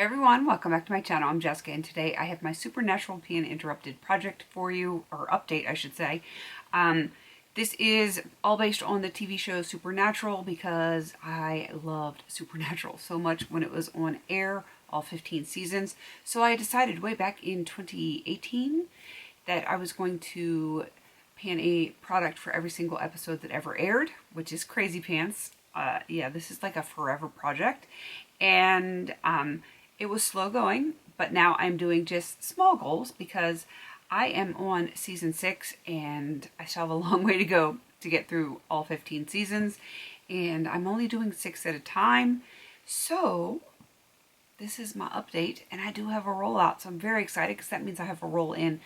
Everyone, welcome back to my channel. I'm Jessica, and today I have my Supernatural Pan Interrupted project for you, or update I should say. This is all based on the TV show Supernatural because I loved Supernatural so much when it was on air, all 15 seasons. So I decided way back in 2018 that I was going to pan a product for every single episode that ever aired, which is crazy pants. Yeah, this is like a forever project. And it was slow going, but now I'm doing just small goals because I am on season 6 and I still have a long way to go to get through all 15 seasons, and I'm only doing 6 at a time. So this is my update, and I do have a rollout, so I'm very excited because that means I have a roll in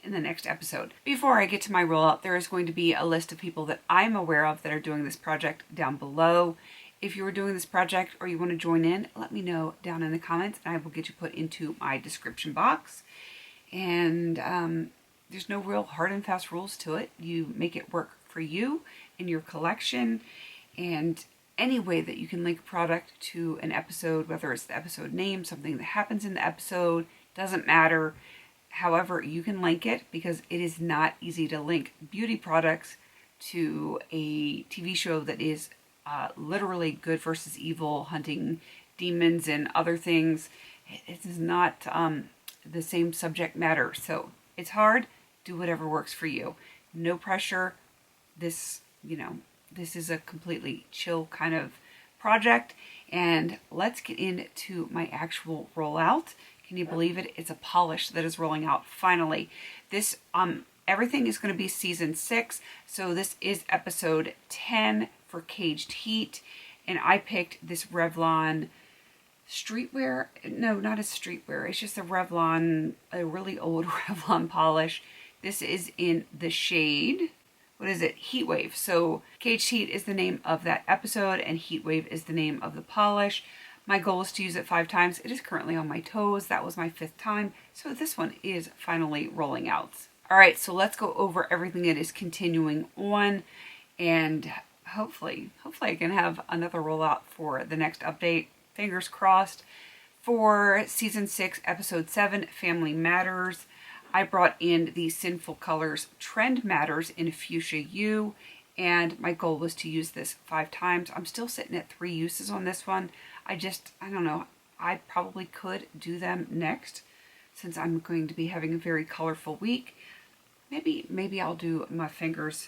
the next episode. Before I get to my rollout, there is going to be a list of people that I'm aware of that are doing this project down below. If you are doing this project or you want to join in, let me know down in the comments and I will get you put into my description box. And there's no real hard and fast rules to it. You make it work for you and your collection, and any way that you can link a product to an episode, whether it's the episode name, something that happens in the episode, doesn't matter. However, you can link it because it is not easy to link beauty products to a TV show that is literally good versus evil, hunting demons and other things. It is not the same subject matter, so it's hard. Do whatever works for you. No pressure. This is a completely chill kind of project. And let's get into my actual rollout. Can you believe it? It's a polish that is rolling out finally. This everything is going to be season 6, so this is episode 10 for Caged Heat, and I picked this Revlon streetwear. No, not a streetwear. It's just a Revlon, a really old Revlon polish. This is in the shade, what is it? Heat Wave. So Caged Heat is the name of that episode, and Heat Wave is the name of the polish. My goal is to use it 5 times. It is currently on my toes. That was my 5th time. So this one is finally rolling out. All right, so let's go over everything that is continuing on, and hopefully I can have another rollout for the next update. Fingers crossed. For season 6, episode 7, Family Matters, I brought in the Sinful Colors Trend Matters in Fuchsia U, and my goal was to use this 5 times. I'm still sitting at 3 uses on this one. I don't know. I probably could do them next since I'm going to be having a very colorful week. Maybe I'll do my fingers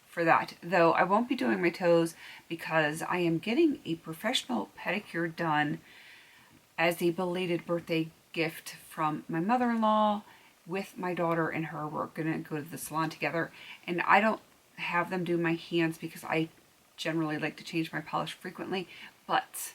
for that, though I won't be doing my toes because I am getting a professional pedicure done as a belated birthday gift from my mother-in-law with my daughter and her. We're gonna go to the salon together, and I don't have them do my hands because I generally like to change my polish frequently, but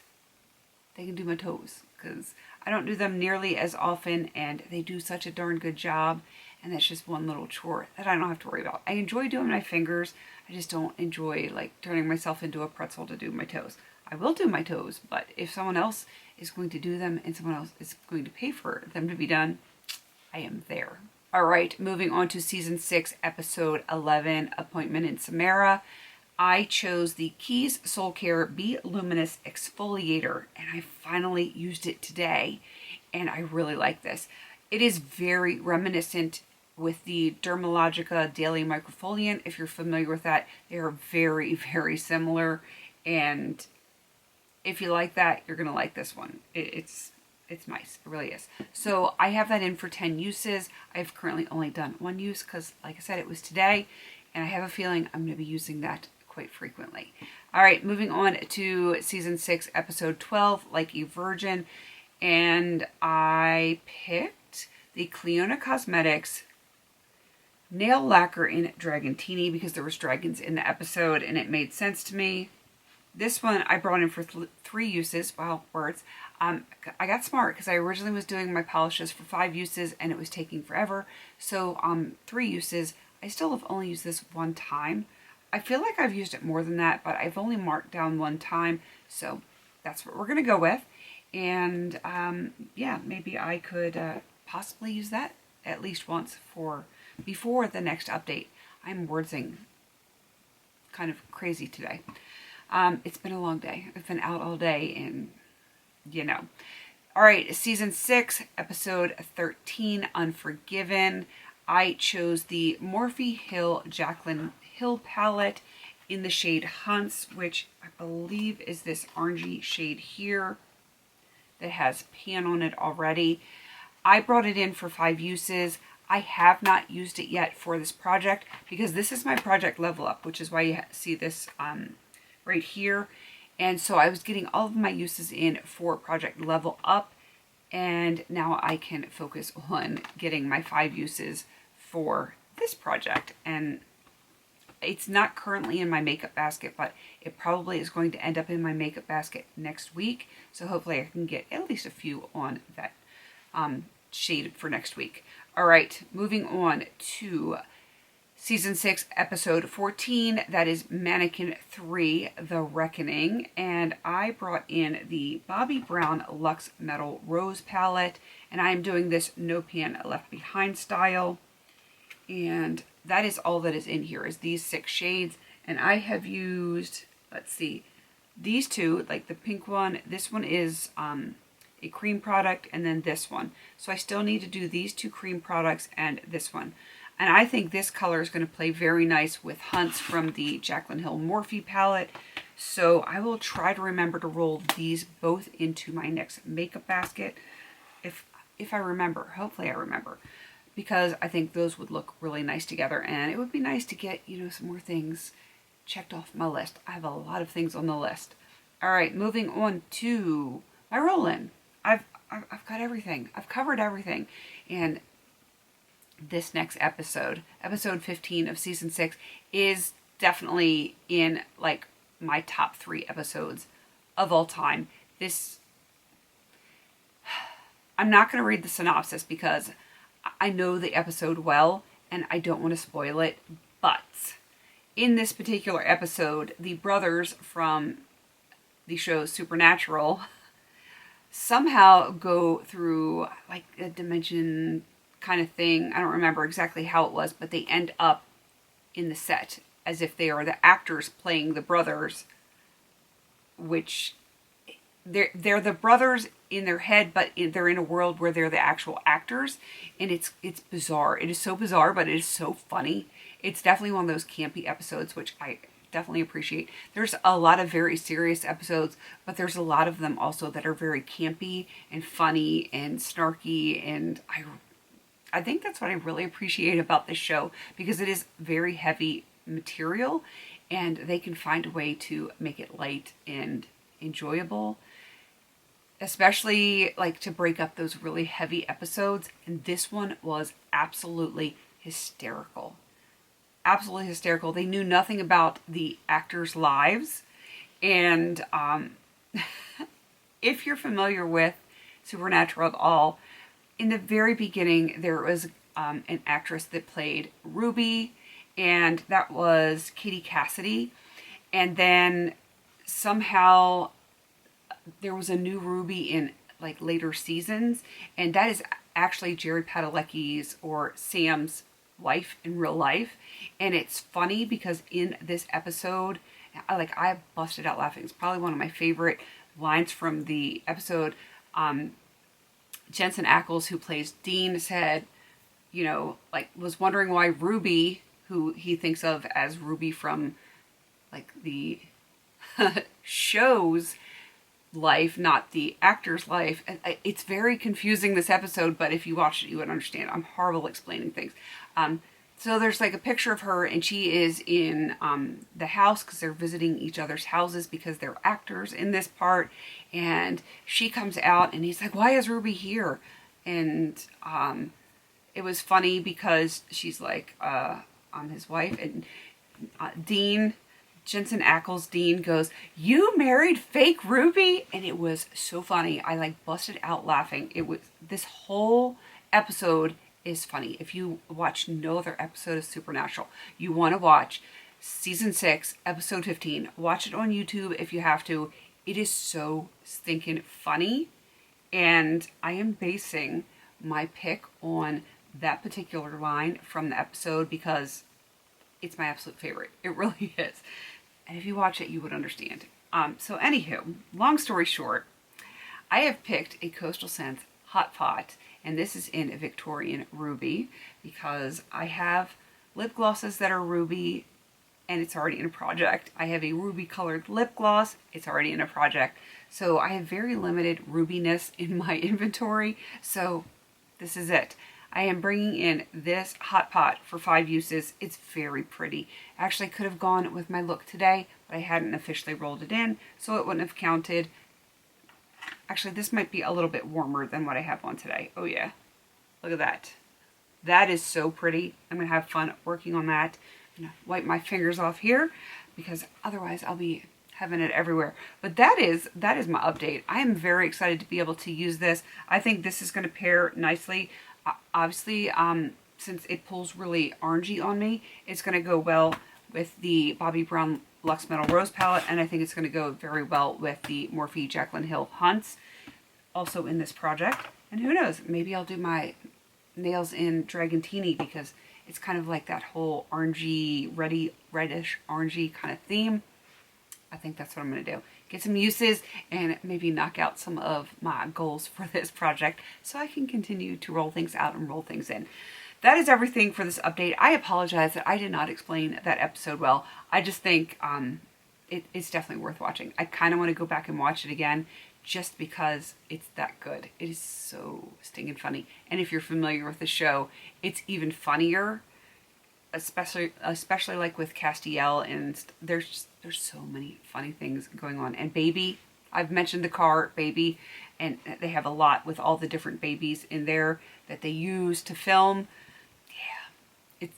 they can do my toes because I don't do them nearly as often, and they do such a darn good job. And that's just one little chore that I don't have to worry about. I enjoy doing my fingers. I just don't enjoy like turning myself into a pretzel to do my toes. I will do my toes, but if someone else is going to do them and someone else is going to pay for them to be done, I am there. All right, moving on to season 6, episode 11, Appointment in Samara. I chose the Keys Soul Care Be Luminous Exfoliator, and I finally used it today, and I really like this. It is very reminiscent with the Dermalogica Daily Microfoliant. If you're familiar with that, they are very, very similar. And if you like that, you're going to like this one. It's nice. It really is. So I have that in for 10 uses. I've currently only done 1 use because, like I said, it was today. And I have a feeling I'm going to be using that quite frequently. All right, moving on to season 6, episode 12, Like a Virgin. And I picked the Cleona Cosmetics nail lacquer in Dragantini because there was dragons in the episode and it made sense to me. This one I brought in for 3 uses. Wow, words. I got smart because I originally was doing my polishes for 5 uses and it was taking forever. So 3 uses. I still have only used this 1 time. I feel like I've used it more than that, but I've only marked down 1 time. So that's what we're going to go with. And yeah, maybe I could possibly use that at least once before the next update. I'm wordsing kind of crazy today. It's been a long day. I've been out all day, and All right, season 6, episode 13, Unforgiven. I chose the Morphe Hill Jaclyn Hill palette in the shade Hunts, which I believe is this orangey shade here that has pan on it already. I brought it in for 5 uses. I have not used it yet for this project because this is my project level up, which is why you see this right here. And so I was getting all of my uses in for project level up, and now I can focus on getting my 5 uses for this project. And it's not currently in my makeup basket, but it probably is going to end up in my makeup basket next week. So hopefully I can get at least a few on that shade for next week. All right, moving on to season 6, episode 14. That is Mannequin 3, The Reckoning. And I brought in the Bobbi Brown Luxe Metal Rose palette. And I am doing this No Pan Left Behind style. And that is all that is in here, is these 6 shades. And I have used, let's see, these 2, like the pink one. This one is a cream product, and then this one. So I still need to do these 2 cream products and this one. And I think this color is going to play very nice with Hunts from the Jaclyn Hill Morphe palette. So I will try to remember to roll these both into my next makeup basket. If I remember, hopefully I remember. Because I think those would look really nice together. And it would be nice to get, you know, some more things checked off my list. I have a lot of things on the list. All right, moving on to my roll-in. I've got everything. I've covered everything. And this next episode, episode 15 of season 6, is definitely in like my top 3 episodes of all time. I'm not going to read the synopsis because I know the episode well and I don't want to spoil it. But in this particular episode, the brothers from the show Supernatural somehow go through like a dimension kind of thing. I don't remember exactly how it was, but they end up in the set as if they are the actors playing the brothers, which they're the brothers in their head, but they're in a world where they're the actual actors, and it's bizarre. It is so bizarre, but it is so funny. It's definitely one of those campy episodes, which I definitely appreciate. There's a lot of very serious episodes, but there's a lot of them also that are very campy and funny and snarky, and I think that's what I really appreciate about this show, because it is very heavy material and they can find a way to make it light and enjoyable, especially like to break up those really heavy episodes. And this one was absolutely hysterical. Absolutely hysterical. They knew nothing about the actors' lives. And if you're familiar with Supernatural at all, in the very beginning, there was an actress that played Ruby, and that was Katie Cassidy. And then somehow there was a new Ruby in like later seasons, and that is actually Jerry Padalecki's or Sam's wife in real life. And it's funny because in this episode, I busted out laughing. It's probably one of my favorite lines from the episode. Jensen Ackles, who plays Dean, said, you know, like, was wondering why Ruby, who he thinks of as Ruby from like the show's life, not the actor's life. And it's very confusing, this episode, but if you watch it, you would understand. I'm horrible explaining things. So there's like a picture of her, and she is in the house because they're visiting each other's houses because they're actors in this part. And she comes out and he's like, why is Ruby here? And it was funny because she's like, I'm his wife. And Dean, Jensen Ackles, Dean goes, you married fake Ruby? And it was so funny. I like busted out laughing. It was, this whole episode is funny. If you watch no other episode of Supernatural, you want to watch season 6, episode 15. Watch it on YouTube if you have to. It is so stinking funny. And I am basing my pick on that particular line from the episode because it's my absolute favorite. It really is. And if you watch it, you would understand. So anywho, long story short, I have picked a Coastal Scents Hot Pot, and this is in Victorian Ruby because I have lip glosses that are ruby and it's already in a project. I have a ruby colored lip gloss, it's already in a project. So I have very limited rubiness in my inventory, so this is it. I am bringing in this Hot Pot for 5 uses. It's very pretty. Actually could have gone with my look today, but I hadn't officially rolled it in, so it wouldn't have counted. Actually, this might be a little bit warmer than what I have on today. Oh yeah, look at that. That is so pretty. I'm gonna have fun working on that. I'm gonna wipe my fingers off here because otherwise I'll be having it everywhere. But that is my update. I am very excited to be able to use this. I think this is gonna pair nicely. Obviously, since it pulls really orangey on me, it's gonna go well with the Bobbi Brown Luxe Metal Rose palette, and I think it's going to go very well with the Morphe Jaclyn Hill Hunts, also in this project. And who knows, maybe I'll do my nails in Dragantini because it's kind of like that whole orangey, reddish orangey kind of theme. I think that's what I'm going to do. Get some uses and maybe knock out some of my goals for this project so I can continue to roll things out and roll things in. That is everything for this update. I apologize that I did not explain that episode well. I just think it's definitely worth watching. I kind of want to go back and watch it again just because it's that good. It is so stinking funny. And if you're familiar with the show, it's even funnier, especially like with Castiel, and there's so many funny things going on. And Baby, I've mentioned the car Baby, and they have a lot with all the different babies in there that they use to film.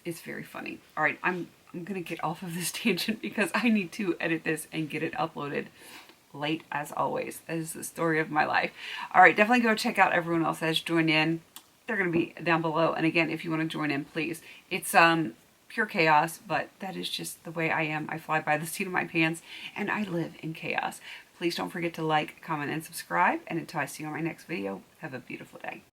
It's very funny. All right, I'm gonna get off of this tangent because I need to edit this and get it uploaded late as always. That is the story of my life. All right, definitely go check out everyone else that's joined in. They're gonna be down below. And again, if you want to join in, please. It's pure chaos, but that is just the way I am. I fly by the seat of my pants and I live in chaos. Please don't forget to like, comment, and subscribe. And until I see you on my next video, have a beautiful day.